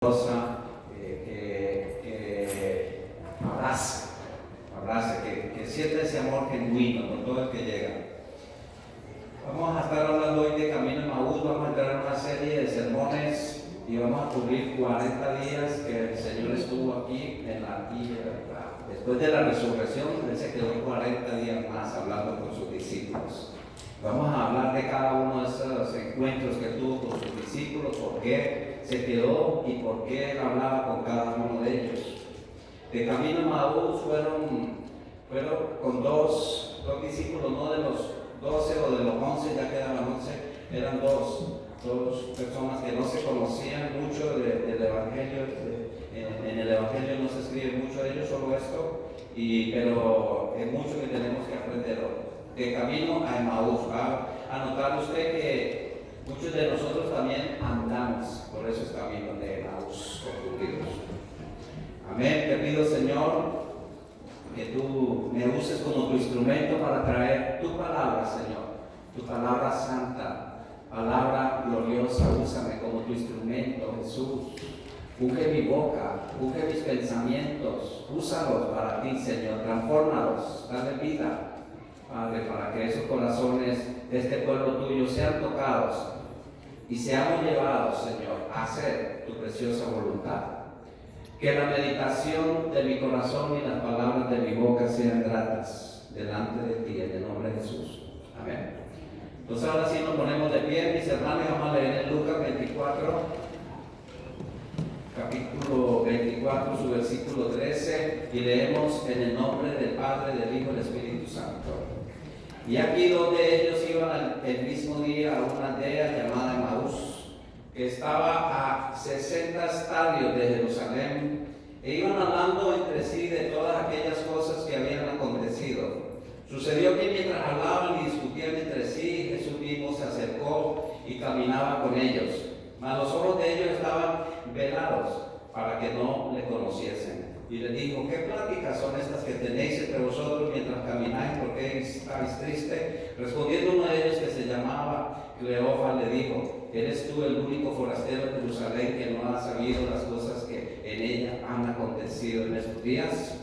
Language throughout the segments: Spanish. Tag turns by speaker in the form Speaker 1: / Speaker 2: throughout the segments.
Speaker 1: que abrace, que sienta ese amor genuino por todo el que llega. Vamos a estar hablando hoy de Camino de Emaús. Vamos a entrar en una serie de sermones y vamos a cubrir 40 días que el Señor estuvo aquí en la tierra. Después de la resurrección, Él se quedó 40 días más hablando con sus discípulos. Vamos a hablar de cada uno de esos encuentros que tuvo con sus discípulos, por qué se quedó y por qué Él hablaba con cada uno de ellos. De Camino a Emaús fueron con dos discípulos, no de los 12 o de los 11, ya quedaban 11, eran dos personas que no se conocían mucho del Evangelio. En el Evangelio no se escribe mucho de ellos, solo esto, pero es mucho que tenemos que aprender hoy. De Camino a Emaús. Va a notar usted que muchos de nosotros también andamos por esos caminos de Emaús confundidos. Amén. Te pido, Señor, que tú me uses como tu instrumento para traer tu palabra, Señor, tu palabra santa, palabra gloriosa. Úsame como tu instrumento, Jesús. Unge mi boca, unge mis pensamientos, úsalos para ti, Señor, transfórmalos, dale vida, Padre, para que esos corazones de este pueblo tuyo sean tocados y seamos llevados, Señor, a hacer tu preciosa voluntad. Que la meditación de mi corazón y las palabras de mi boca sean gratas delante de ti, en el nombre de Jesús. Amén. Entonces ahora sí nos ponemos de pie, mis hermanos, y vamos a leer en Lucas 24, capítulo 24, su versículo 13, y leemos en el nombre del Padre, del Hijo y del Espíritu Santo. Y aquí donde ellos iban el mismo día a una aldea llamada Emaús, que estaba a 60 estadios de Jerusalén, e iban hablando entre sí de todas aquellas cosas que habían acontecido. Sucedió que mientras hablaban y discutían entre sí, Jesús mismo se acercó y caminaba con ellos, mas los ojos de ellos estaban velados para que no le conociesen. Y les dijo: ¿qué pláticas son estas que tenéis entre vosotros mientras camináis? ¿Por qué estáis tristes? Respondiendo uno de ellos, que se llamaba Cleofas, le dijo: ¿eres tú el único forastero de Jerusalén que no ha sabido las cosas que en ella han acontecido en estos días?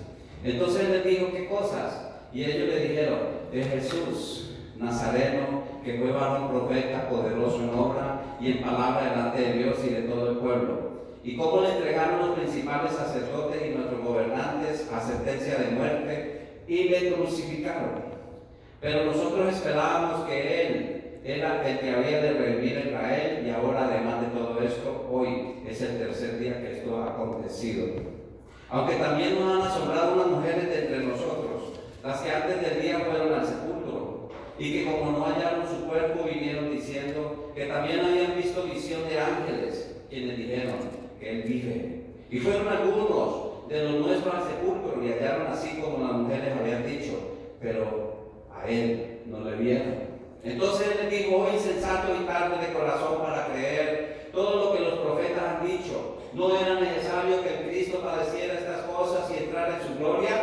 Speaker 1: Entonces él les dijo: ¿qué cosas? Y ellos le dijeron: de Jesús Nazareno, que fue varón profeta, poderoso en obra y en palabra delante de Dios y de todo el pueblo. Y cómo le entregaron los principales sacerdotes y nuestros gobernantes a sentencia de muerte y le crucificaron. Pero nosotros esperábamos que Él era el que había de redimir a Israel, y ahora, además de todo esto, hoy es el tercer día que esto ha acontecido. Aunque también nos han asombrado unas mujeres de entre nosotros, las que antes del día fueron al sepulcro, y que como no hallaron su cuerpo, vinieron diciendo que también habían visto visión de ángeles, quienes dijeron que Él vive. Y fueron algunos de los nuestros al sepulcro y hallaron así como las mujeres habían dicho, pero a Él no le vieron. Entonces Él les dijo: oh insensato y tardo de corazón para creer todo lo que los profetas han dicho. ¿No era necesario que el Cristo padeciera estas cosas y entrara en su gloria?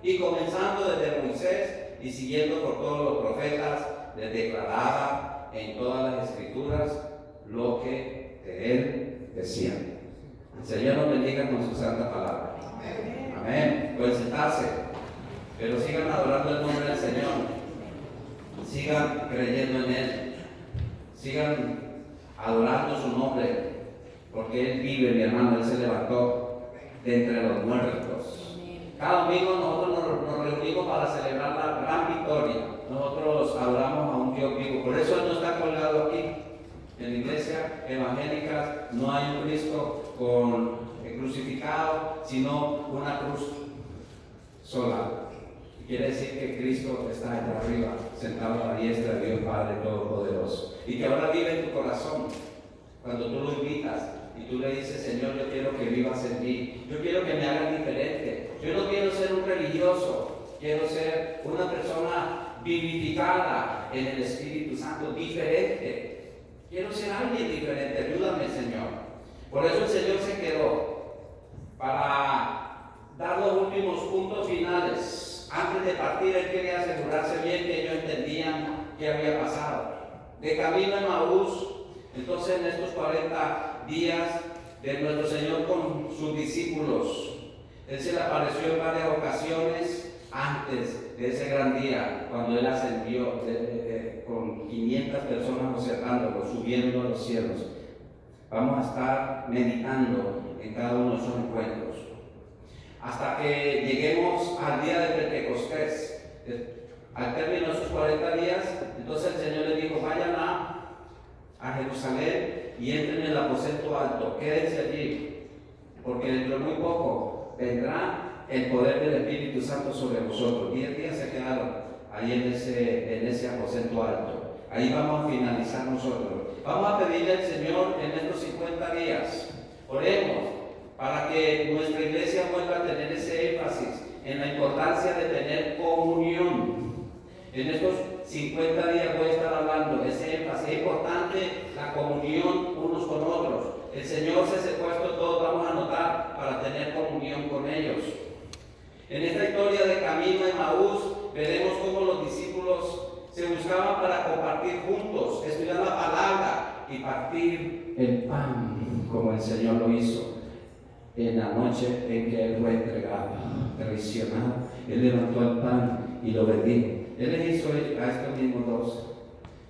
Speaker 1: Y comenzando desde Moisés y siguiendo por todos los profetas, les declaraba en todas las escrituras lo que de Él decían. El Señor nos bendiga con su santa palabra. Amén. Amén. Pueden sentarse, pero sigan adorando el nombre del Señor. Sigan creyendo en Él. Sigan adorando su nombre, porque Él vive, mi hermano. Él se levantó de entre los muertos. Cada domingo nosotros nos reunimos para celebrar la gran victoria. Nosotros adoramos a un Dios vivo. Por eso Él no está colgado aquí. En la iglesia evangélica no hay un Cristo crucificado, sino una cruz sola. Quiere decir que Cristo está allá arriba, sentado a la diestra de Dios Padre Todopoderoso, y que ahora vive en tu corazón. Cuando tú lo invitas y tú le dices: Señor, yo quiero que vivas en mí, yo quiero que me hagas diferente, yo no quiero ser un religioso, quiero ser una persona vivificada en el Espíritu Santo, diferente. Quiero ser alguien diferente, ayúdame, Señor. Por eso el Señor se quedó para dar los últimos puntos finales. Antes de partir, Él quería asegurarse bien que ellos entendían qué había pasado. De camino a Emaús, entonces en estos 40 días de nuestro Señor con sus discípulos. Él se le apareció en varias ocasiones antes de ese gran día, cuando Él ascendió con 500 personas observándolo, subiendo a los cielos. Vamos a estar meditando en cada uno de esos encuentros, hasta que lleguemos al día de Pentecostés. Al término de esos 40 días, entonces el Señor les dijo: vayan a Jerusalén y entren en el aposento alto, quédense allí, porque dentro de muy poco vendrá el poder del Espíritu Santo sobre vosotros. 10 días se quedaron ahí en ese aposento alto. Ahí vamos a finalizar nosotros. Vamos a pedirle al Señor en estos 50 días, oremos para que nuestra iglesia vuelva a tener ese énfasis en la importancia de tener comunión. En estos 50 días voy a estar hablando de ese énfasis. Es importante la comunión unos con otros. El Señor se ha puesto todos, vamos a anotar, para tener comunión con ellos. En esta historia de camino a Emaús, veremos cómo los discípulos se buscaban para compartir juntos, estudiar la palabra y partir el pan, como el Señor lo hizo en la noche en que Él fue entregado, traicionado. Él levantó el pan y lo bendijo. Él les hizo a estos mismos dos,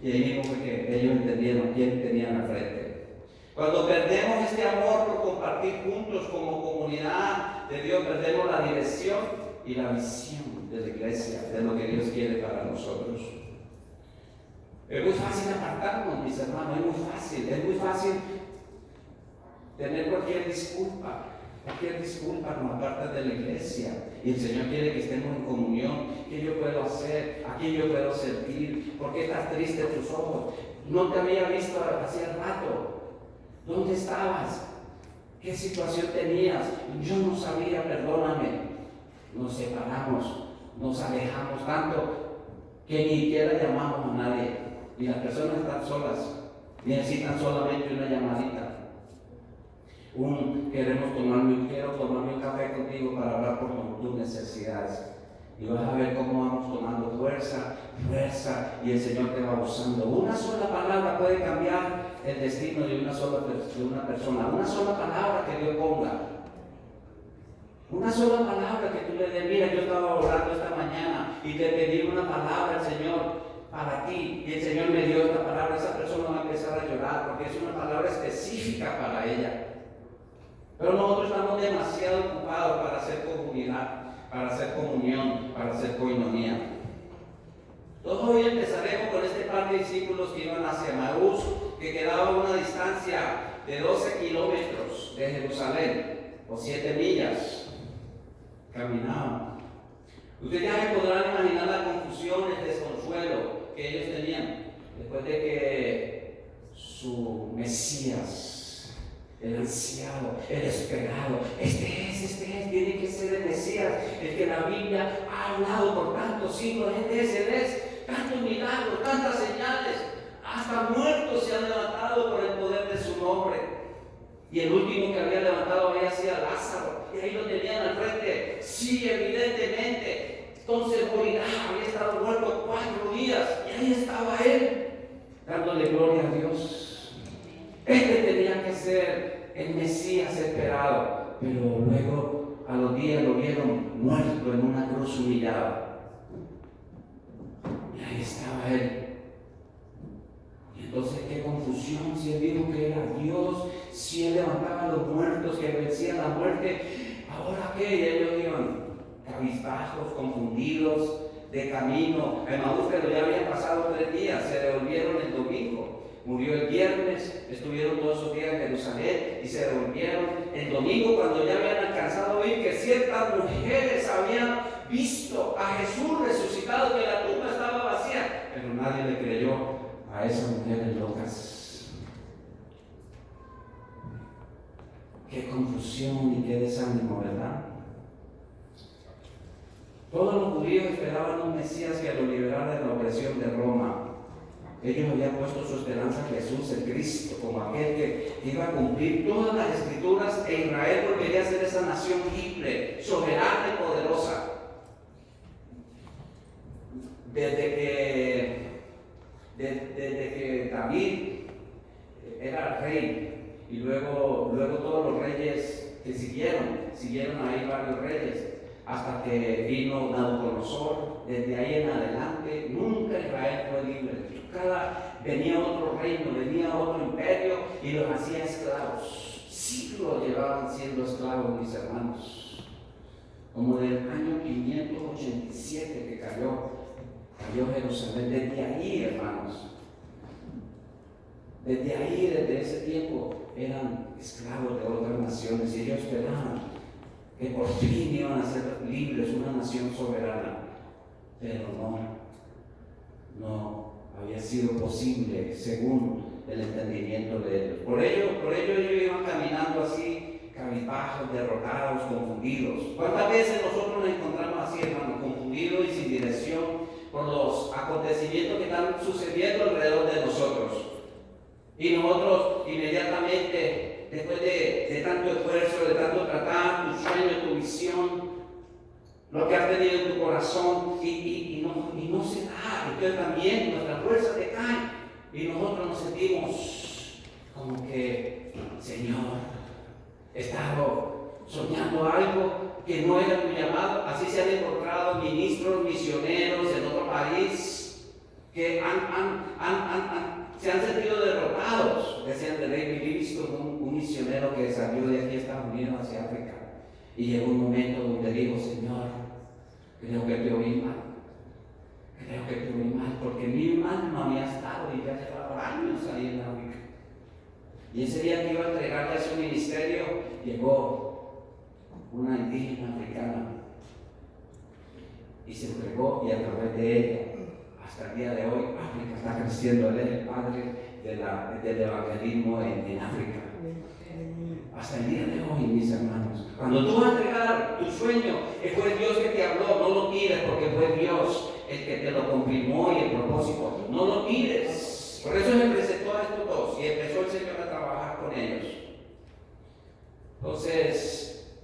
Speaker 1: y ahí mismo fue que ellos entendieron quién tenían al frente. Cuando perdemos este amor por compartir juntos como comunidad de Dios, perdemos la dirección y la visión de la iglesia, de lo que Dios quiere para nosotros. Es muy fácil apartarnos, mis hermanos, es muy fácil tener cualquier disculpa nos aparta de la iglesia. Y el Señor quiere que estemos en comunión. ¿Qué yo puedo hacer? ¿A quién yo puedo servir? ¿Por qué estás triste tus ojos? No te había visto hacía rato. ¿Dónde estabas? ¿Qué situación tenías? Yo no sabía, perdóname. Nos separamos, nos alejamos tanto que ni siquiera llamamos a nadie. Y las personas están solas, necesitan solamente una llamadita. Quiero tomarme un café contigo para hablar por tus necesidades. Y vas a ver cómo vamos tomando fuerza, y el Señor te va usando. Una sola palabra puede cambiar el destino de una persona. Una sola palabra que Dios ponga. Una sola palabra que tú le des. Mira, yo estaba orando esta mañana y te pedí una palabra al Señor para ti, y el Señor me dio esta palabra. Esa persona va a empezar a llorar porque es una palabra específica para ella. Pero nosotros estamos demasiado ocupados para hacer comunidad, para hacer comunión, para hacer coinonía. Entonces hoy empezaremos con este par de discípulos que iban hacia Emaús, que quedaba a una distancia de 12 kilómetros de Jerusalén, o 7 millas. Caminaban. Ustedes ya se podrán imaginar la confusión, el desconsuelo que ellos tenían después de que su Mesías, el ansiado, el esperado, este es, tiene que ser el Mesías, el que la Biblia ha hablado por tantos siglos, él es, tantos milagros, tantas señales, hasta muertos se han levantado por el poder de su nombre. Y el último que había levantado había sido Lázaro, y ahí lo tenían al frente. Sí, evidentemente, con seguridad había estado muerto 4 días, y ahí estaba él, dándole gloria a Dios. Este tenía que ser el Mesías esperado, pero luego a los días lo vieron muerto en una cruz humillado. Y ahí estaba él. Y entonces qué confusión, si él dijo que era Dios, si él levantaba a los muertos, que vencían la muerte, ¿ahora qué? Y ellos iban cabizbajos, confundidos, de camino a Emaús, pero ya habían pasado 3 días, se devolvieron el domingo. Murió el viernes, estuvieron todos esos días en Jerusalén y se devolvieron el domingo, cuando ya habían alcanzado a oír que ciertas mujeres habían visto a Jesús resucitado, que la tumba estaba vacía, pero nadie le creyó a esas mujeres locas. Qué confusión y qué desánimo, ¿verdad? Todos los judíos esperaban un Mesías que los liberara de la opresión de Roma. Ellos habían puesto su esperanza en Jesús, el Cristo, como aquel que iba a cumplir todas las escrituras, e Israel volvería a ser esa nación libre, soberana y poderosa. Desde que David era rey, y luego todos los reyes que siguieron ahí varios reyes, hasta que vino Nabucodonosor. Desde ahí en adelante, nunca Israel fue libre. Venía otro reino, venía otro imperio y los hacía esclavos. Siglos llevaban siendo esclavos, mis hermanos. Como del año 587 que cayó Jerusalén. Desde ahí, hermanos, desde ese tiempo eran esclavos de otras naciones y ellos esperaban que por fin iban a ser libres, una nación soberana. Pero no había sido posible según el entendimiento de ellos. Por ello ellos iban caminando así, cabizbajos, derrotados, confundidos. ¿Cuántas veces nosotros nos encontramos así, hermanos, confundidos y sin dirección por los acontecimientos que están sucediendo alrededor de nosotros? Y nosotros inmediatamente, después de tanto esfuerzo, de tanto tratar, tu sueño, tu visión, lo que has tenido en tu corazón, y no se da. Entonces también nuestras fuerzas decaen y nosotros nos sentimos como que, Señor, he estado soñando algo que no era tu llamado. Así se han encontrado ministros, misioneros en otro país que se han sentido derrotados. Decían de David Livingstone, un misionero que salió de aquí a Estados Unidos hacia África, y llegó un momento donde dijo: Señor, creo que te oí mal, porque mi mano había estado y ya llevaba años ahí en África. Y ese día que iba a entregarle a su ministerio, llegó una indígena africana y se entregó, y a través de ella, hasta el día de hoy, África está creciendo. Él es el padre del evangelismo en África. Hasta el día de hoy, mis hermanos. Cuando tú vas a entregar tu sueño, fue Dios que te habló. No lo tires, porque fue Dios el que te lo confirmó y el propósito. No lo tires. Por eso me presentó a estos dos y empezó el Señor a trabajar con ellos. Entonces,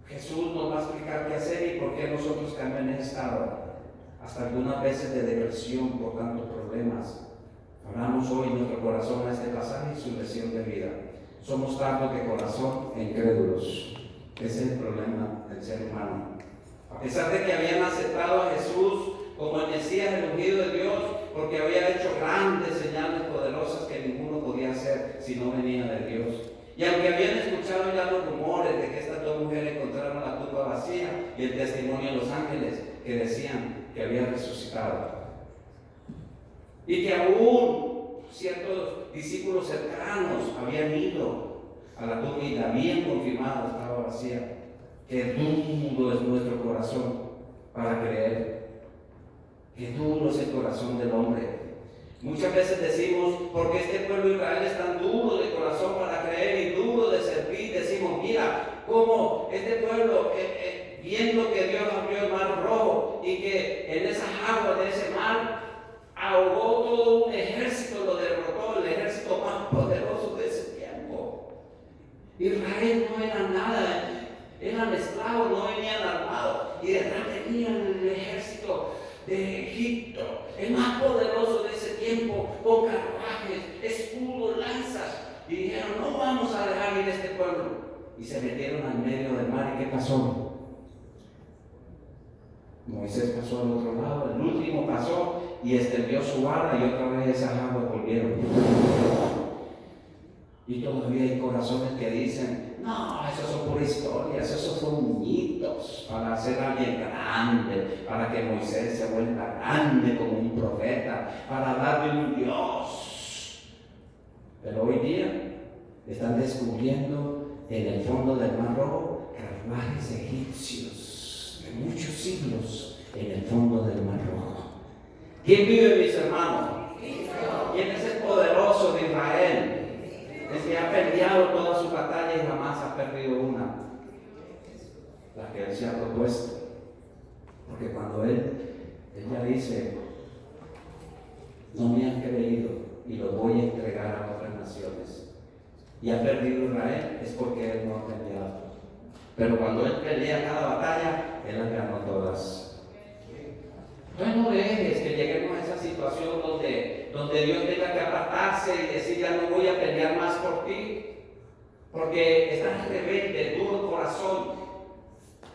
Speaker 1: Jesús nos va a explicar qué hacer y por qué nosotros caemos en ese estado. Hasta algunas veces de depresión por tantos problemas. Hablamos hoy en nuestro corazón a este pasaje y su lección de vida. Somos tardos de corazón e incrédulos. Ese es el problema del ser humano. A pesar de que habían aceptado a Jesús como el Mesías, el ungido de Dios, porque había hecho grandes señales poderosas que ninguno podía hacer si no venía de Dios. Y aunque habían escuchado ya los rumores de que estas dos mujeres encontraron la tumba vacía y el testimonio de los ángeles que decían que había resucitado, y que aún ciertos discípulos cercanos habían ido a la tumba y la habían confirmado, estaba vacía, que duro es nuestro corazón para creer, que duro es el corazón del hombre. Muchas veces decimos: porque este pueblo de Israel es tan duro de corazón para creer y duro de servir, decimos: mira cómo este pueblo, viendo que Dios abrió el mar rojo y que en esas aguas de ese mar ahogó todo un ejército, lo derrotó, el ejército más poderoso de ese tiempo. Israel no era nada, eran esclavos, no venían armados, y detrás tenían el ejército de Egipto, el más poderoso de ese tiempo, con carruajes, escudos, lanzas, y dijeron: no vamos a dejar ir este pueblo. Y se metieron al medio del mar. ¿Y qué pasó? Moisés pasó al otro lado, el último pasó y extendió su vara, y otra vez esas aguas volvieron. Y todavía hay corazones que dicen: no, esos son puras historias, esos son mitos para hacer a alguien grande, para que Moisés se vuelva grande como un profeta, para darle un Dios. Pero hoy día están descubriendo en el fondo del Mar Rojo carruajes egipcios de muchos siglos en el fondo del Mar Rojo. ¿Quién vive, mis hermanos? ¿Quién es el poderoso de Israel? Es que ha peleado todas sus batallas y jamás ha perdido una, la que él se ha propuesto. Porque cuando ella dice: no me han creído y lo voy a entregar a otras naciones, y ha perdido Israel, es porque él no ha peleado. Pero cuando él pelea cada batalla, él las ganó todas. Entonces no dejes que lleguemos a esa situación donde Dios tenga que apartarse y decir: ya no voy a pelear más por ti. Porque están rebeldes, duro corazón,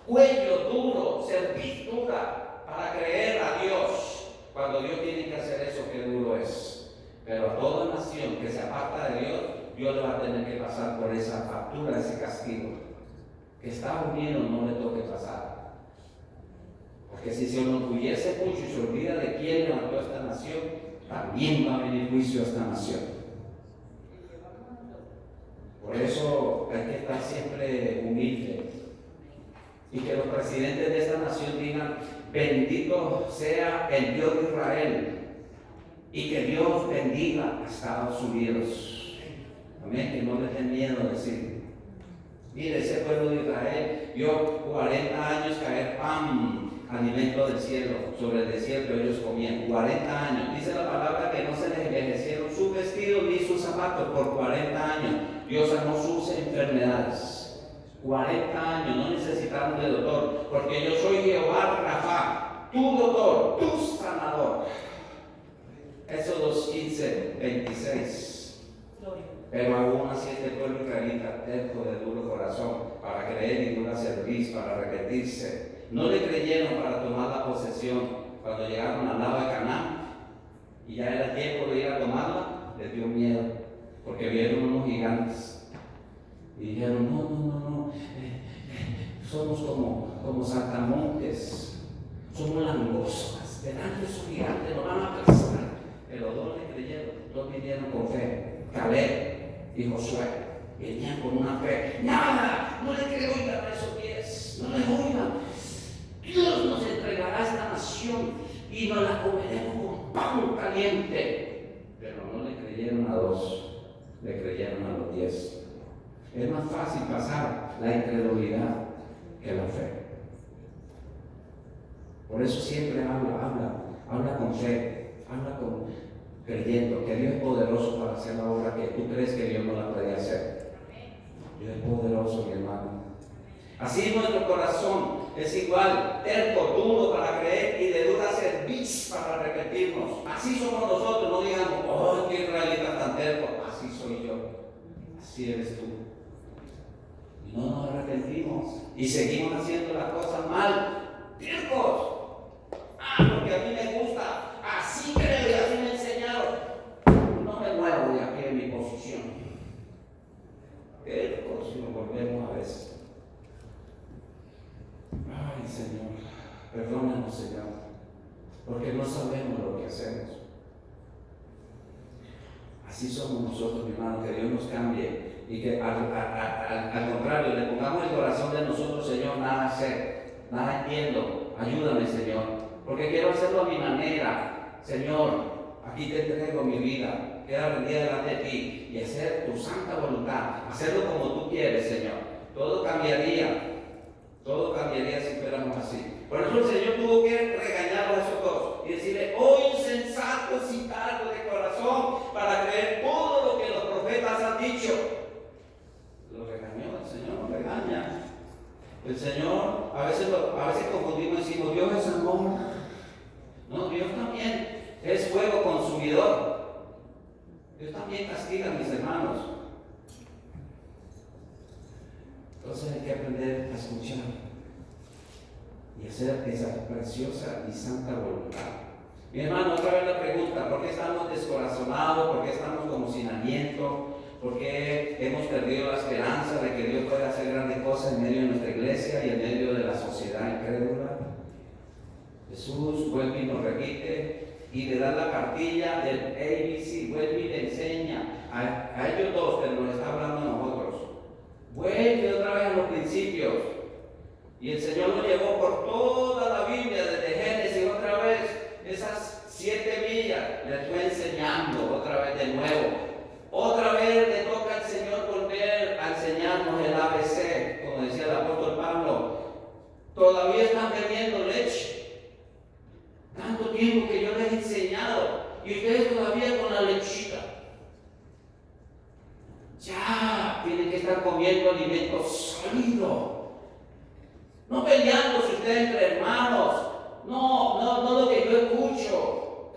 Speaker 1: cuello duro, cerviz dura para creer a Dios, cuando Dios tiene que hacer eso, qué duro es. Pero a toda nación que se aparta de Dios, Dios le va a tener que pasar por esa factura, ese castigo. Que Estados Unidos no le toque pasar. Porque si se enorgullece mucho y se olvida de quién levantó esta nación, también va a venir juicio a esta nación. Por eso hay que estar siempre humilde. Y que los presidentes de esta nación digan: bendito sea el Dios de Israel. Y que Dios bendiga a Estados Unidos. Amén. Que no les den miedo decir: mire, ese pueblo de Israel vio 40 años caer pan, alimento del cielo, sobre el desierto. Ellos comían 40 años. Dice la palabra que no se les envejecieron sus vestidos ni sus zapatos por 40 años. Dios sanó sus enfermedades. 40 años, no necesitaron de doctor, porque yo soy Jehová Rafa, tu doctor, tu sanador. Éxodo 15:26. Pero aún así este pueblo israelita, terco de duro corazón, para creer y dura cerviz, para arrepentirse, no le creyeron para tomar la posesión. Cuando llegaron al lado de Canaán y ya era tiempo de ir a tomarla, les dio miedo, porque vieron unos gigantes y dijeron: no, somos como saltamontes, somos langostas, delante de esos gigantes nos van a aplastar. Pero dos le creyeron, dos vinieron con fe. Caleb y Josué venían con una fe: nada, no le oigan a esos pies, no le oigan. Dios nos entregará esta nación y nos la comeremos con pan caliente. Pero no le creyeron a dos, le creyeron a los 10. Es más fácil pasar la incredulidad que la fe. Por eso siempre habla con fe, habla creyendo que Dios es poderoso para hacer la obra que tú crees que Dios no la puede hacer. Dios es poderoso, mi hermano. Así nuestro corazón es igual, terco, duro para creer y de dura cerviz para arrepentirnos. Así somos nosotros, no digamos: oh, qué israelita tan terco. Así soy yo, así eres tú. Y no nos arrepentimos y seguimos haciendo las cosas mal, tercos. Porque a mí me gusta, así creo y así me enseñaron. No me muevo de aquí en mi posición. Tercos si nos volvemos a veces. Ay, Señor, perdónanos, Señor, porque no sabemos lo que hacemos. Así somos nosotros, mi hermano, que Dios nos cambie y que al contrario le pongamos el corazón de nosotros: Señor, nada sé, nada entiendo, ayúdame, Señor, porque quiero hacerlo a mi manera. Señor, aquí te entrego mi vida, queda rendida delante de ti y hacer tu santa voluntad, hacerlo como tú quieres, Señor. Todo cambiaría si fuéramos así. Por eso el Señor tuvo que regañar a esos dos y decirle: oh insensatos y tardos de corazón, para creer todo lo que los profetas han dicho. Lo regañó, el Señor nos regaña. El Señor, a veces confundimos y decimos: Dios es amor. No, Dios también es fuego consumidor. Dios también castiga a mis hermanos. Entonces hay que aprender a escuchar y hacer esa preciosa y santa voluntad. Mi hermano, otra vez la pregunta: ¿por qué estamos descorazonados? ¿Por qué estamos como sin aliento? ¿Por qué hemos perdido la esperanza de que Dios puede hacer grandes cosas en medio de nuestra iglesia y en medio de la sociedad incrédula? Jesús vuelve y nos repite y le da la cartilla del ABC, vuelve y le enseña a ellos dos, pero nos está hablando a nosotros. Vuelve otra vez a los principios. Y el Señor lo llevó por toda la Biblia, desde Génesis otra vez, esas 7 millas, le fue enseñando otra vez de nuevo. Otra vez le toca al Señor volver a enseñarnos el ABC, como decía el apóstol Pablo. Todavía están bebiendo leche. Tanto tiempo que yo les he enseñado y ustedes todavía con la lechita. Ya tienen que estar comiendo alimento sólido. No peleándose ustedes entre hermanos. No lo que yo escucho.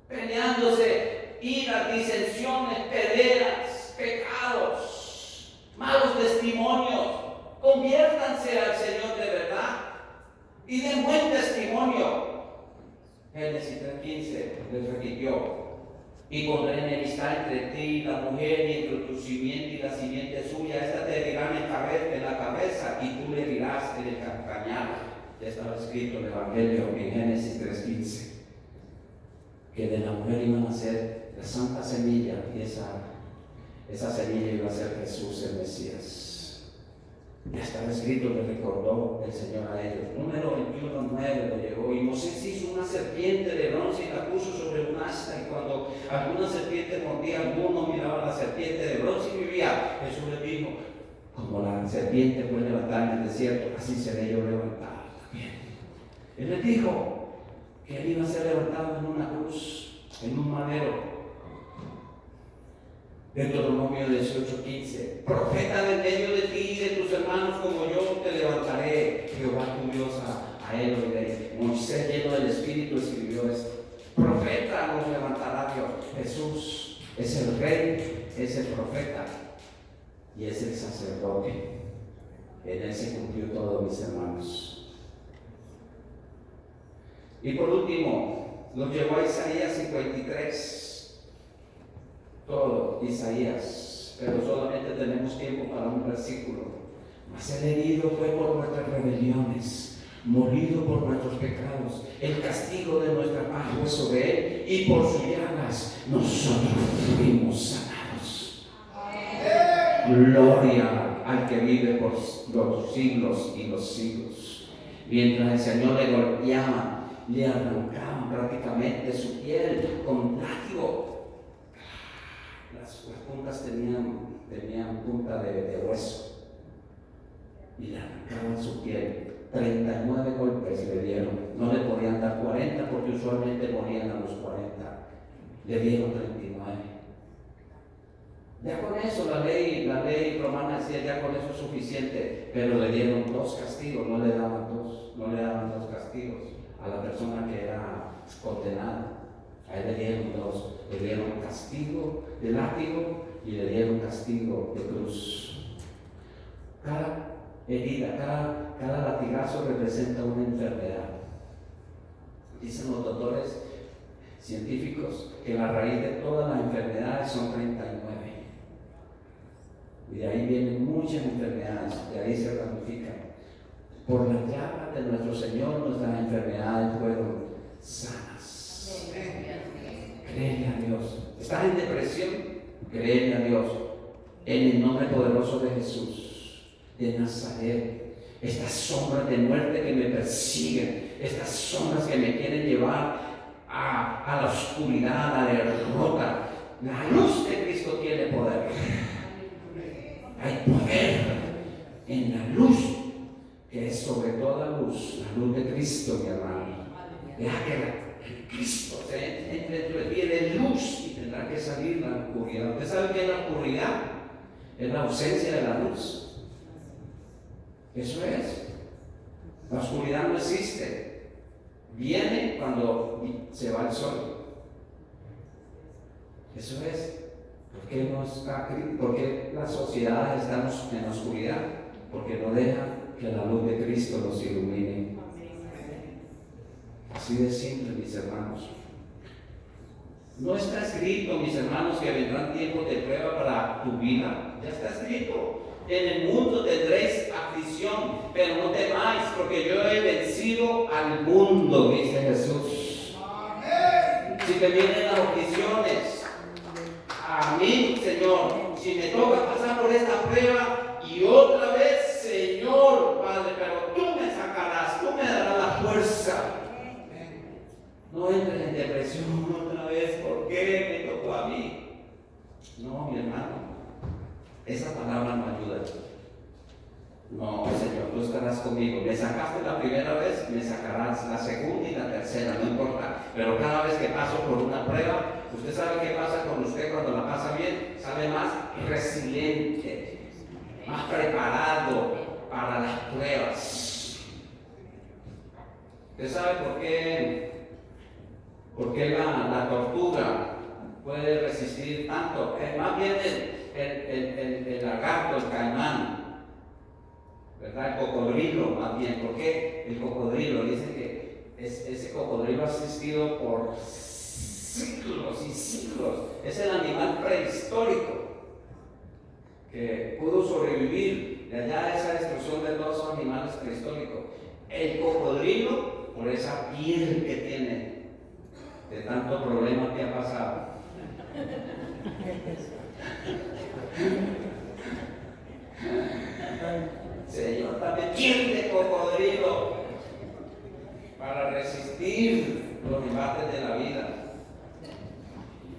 Speaker 1: Peleándose, iras, disensiones, peleas, pecados, malos testimonios. Conviértanse al Señor de verdad y den buen testimonio. Génesis 3:15 les repitió: y pondré enemistad entre ti y la mujer, y entre tu simiente y la simiente suya. Esta te herirá en la cabeza, y tú le herirás en el calcañar. Ya estaba escrito en el Evangelio en Génesis 3:15 que de la mujer iban a ser la santa semilla, y esa semilla iba a ser Jesús el Mesías. Ya estaba escrito, le recordó el Señor a ellos. Número 21:9 le llegó: y Moisés hizo una serpiente de bronce y la puso sobre un asta, y cuando alguna serpiente mordía a alguno, miraba la serpiente de bronce y vivía. Jesús le dijo: como la serpiente fue levantada en el desierto, así seré yo levantado también. Él les dijo que él iba a ser levantado en una cruz, en un madero. Deuteronomio 18:15: profeta de medio de ti y de tus hermanos como yo te levantaré. Jehová tu Dios a él oiré. Moisés, lleno del Espíritu, escribió esto. Profeta nos levantará Dios. Jesús es el rey, es el profeta y es el sacerdote. En él se cumplió todo, mis hermanos. Y por último, nos llevó a Isaías 53. Todo Isaías, pero solamente tenemos tiempo para un versículo. Mas el herido fue por nuestras rebeliones, molido por nuestros pecados. El castigo de nuestra paz fue sobre él, y por sus llagas nosotros fuimos sanados. Gloria al que vive por los siglos y los siglos. Mientras el Señor le golpeaba, le arrancaban prácticamente su piel con látigo. Las puntas tenían punta de hueso, y le arrancaban su piel. 39 golpes le dieron. No le podían dar 40 porque usualmente morían a los 40. Le dieron 39. Ya con eso la ley romana decía: ya con eso es suficiente. Pero le dieron 2 castigos, no le daban dos castigos a la persona que era condenada. A él le dieron 2, le dieron castigo de látigo y le dieron castigo de cruz. Cada herida, cada latigazo representa una enfermedad. Dicen los doctores científicos que la raíz de todas las enfermedades son 39. Y de ahí vienen muchas enfermedades, de ahí se ramifican. Por la llaga de nuestro Señor, nuestras enfermedades fueron sanas. Créele a Dios. ¿Estás en depresión? Créele a Dios. En el nombre poderoso de Jesús de Nazaret. Estas sombras de muerte que me persiguen, estas sombras que me quieren llevar a la oscuridad, a la derrota. La luz de Cristo tiene poder. Hay poder en la luz, que es sobre toda luz, la luz de Cristo, mi hermano. Deja que Cristo entre tu piel de luz y tendrá que salir la oscuridad. ¿Usted sabe qué es la oscuridad? Es la ausencia de la luz. Eso es. La oscuridad no existe. Viene cuando se va el sol. Eso es. ¿Por qué las sociedades estamos en la oscuridad? Porque no dejan que la luz de Cristo los ilumine. Así de simple, mis hermanos. No está escrito, mis hermanos, que vendrán tiempos de prueba para tu vida. Ya está escrito: en el mundo tendréis aflicción, pero no temáis, porque yo he vencido al mundo, dice Jesús. Amén. Si te vienen las aflicciones, a mí, Señor, si me toca pasar por esta prueba y otra vez, Señor, Padre, pero tú me sacarás, tú me darás la fuerza. No entres en depresión otra vez. ¿Por qué me tocó a mí? No, mi hermano, esa palabra no ayuda. No, Señor, tú estarás conmigo. Me sacaste la primera vez, me sacarás la segunda y la tercera, no importa. Pero cada vez que paso por una prueba, usted sabe qué pasa con usted cuando la pasa bien. Sabe más resiliente, más preparado para las pruebas. ¿Usted sabe por qué la tortuga puede resistir tanto? Más bien el lagarto, el caimán, ¿verdad? El cocodrilo, más bien. ¿Por qué el cocodrilo? Dice que ese cocodrilo ha existido por siglos y siglos. Es el animal prehistórico que pudo sobrevivir de allá a esa destrucción de todos los animales prehistóricos. El cocodrilo, por esa piel que tiene, de tanto problema que ha pasado. Señor, dame piel de cocodrilo para resistir los embates de la vida.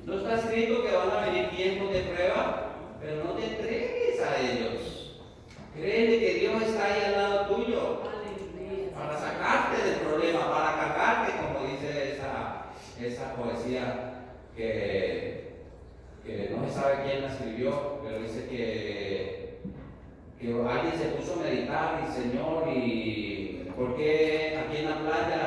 Speaker 1: No está escrito que van a venir tiempos de prueba, pero no te entregues a ellos. Créeme que Dios está ahí al lado tuyo para sacarte del problema, para cargarte, como dice esa poesía que no se sabe quién la escribió, pero dice que alguien se puso a meditar y Señor, y ¿por qué aquí en la playa,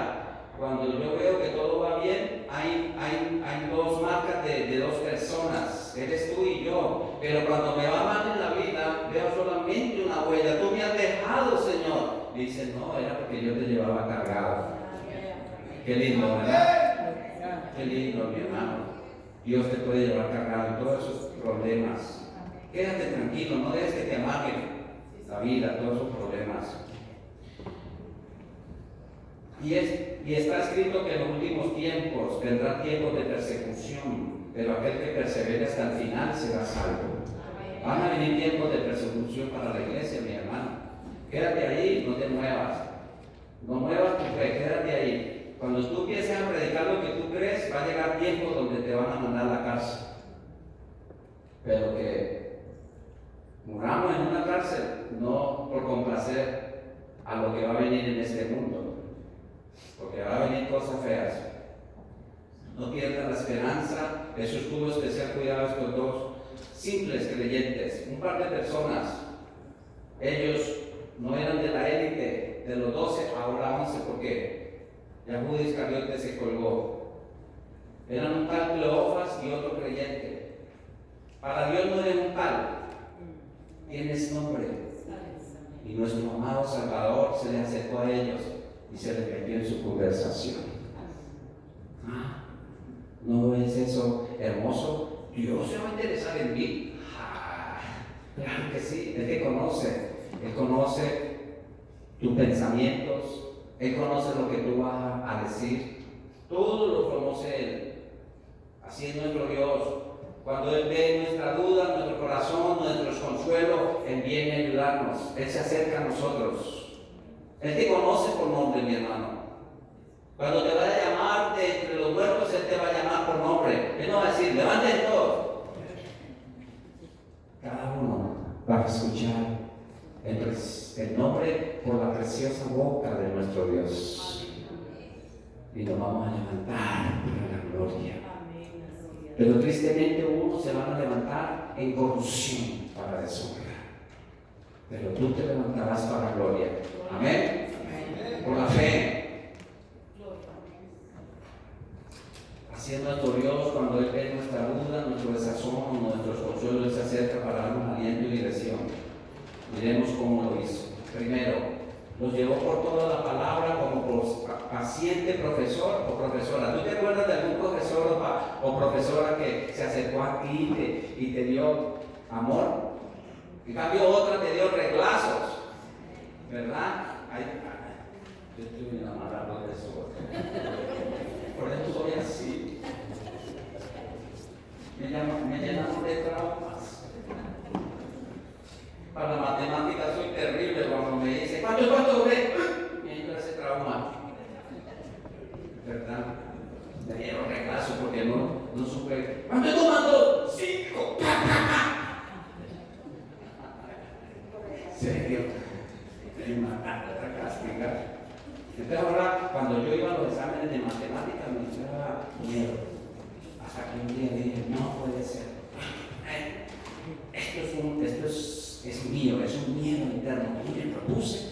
Speaker 1: cuando yo veo que todo va bien, hay dos marcas de dos personas, eres tú y yo, pero cuando me va mal en la vida, veo solamente una huella, tú me has dejado, Señor? Dice, no, era porque yo te llevaba cargado. Qué lindo, ¿verdad? Qué lindo, mi hermano. Dios te puede llevar cargado en todos esos problemas. Quédate tranquilo, no dejes que te amarguen la vida, todos esos problemas. Y está escrito que en los últimos tiempos vendrán tiempos de persecución, pero aquel que persevere hasta el final será salvo. Van a venir tiempos de persecución para la iglesia, mi hermano. Quédate ahí, no te muevas. No muevas tu fe, quédate ahí. Cuando tú empieces a predicar lo que tú crees, va a llegar tiempo donde te van a mandar a la cárcel. Pero que muramos en una cárcel, no por complacer a lo que va a venir en este mundo, porque va a venir cosas feas. No pierdas la esperanza. Jesús tuvo especial cuidado con dos simples creyentes, un par de personas. Ellos no eran de la élite de los 12, ahora 11, porque ya Judas Iscariote se colgó. Eran un tal Cleofas y otro creyente. Para Dios no eres un tal, tienes nombre. Y nuestro amado Salvador se le acercó a ellos y se le metió en su conversación. ¿No es eso hermoso? Dios se va a interesar en mí. Claro que sí, Él te conoce. Él conoce tus pensamientos, Él conoce lo que tú vas a decir, todo lo conoce Él. Así es nuestro Dios. Cuando Él ve nuestra duda, nuestro corazón, nuestros consuelos, Él viene a ayudarnos, Él se acerca a nosotros. Él te conoce por nombre, mi hermano. Cuando te vaya a llamar de entre los muertos, Él te va a llamar por nombre. Él no va a decir, levanten todos. Cada uno va a escuchar el nombre por la preciosa boca de nuestro Dios. Y nos vamos a levantar para la gloria. Pero tristemente unos se van a levantar en corrupción para deshonra. Pero tú te levantarás para la gloria. Amén. Por la fe. Así es nuestro Dios. Cuando Él ve nuestra duda, nuestro desazón, nuestros consuelos, Él se acerca para darnos aliento y dirección. Miremos cómo lo hizo. Primero, los llevó por toda la palabra como por paciente profesor o profesora. ¿Tú te acuerdas de algún profesor o profesora que se acercó a ti y te dio amor? En cambio otra te dio reglazos, ¿verdad? Yo estoy enamorado de eso. Por eso soy así. Me llenan de traumas. Para la matemática soy terrible. Cuando me dice, ¿cuánto ve? Me entra ese trauma. ¿Verdad? Me dieron regazo porque no supe. ¿Cuánto tomando? 5. ¿Serio? Me mataron a castigar. Entonces ahora, cuando yo iba a los exámenes de matemáticas, me daba miedo. Hasta que un día dije, no puede ser. Esto es mío, es un miedo interno. Y me propuse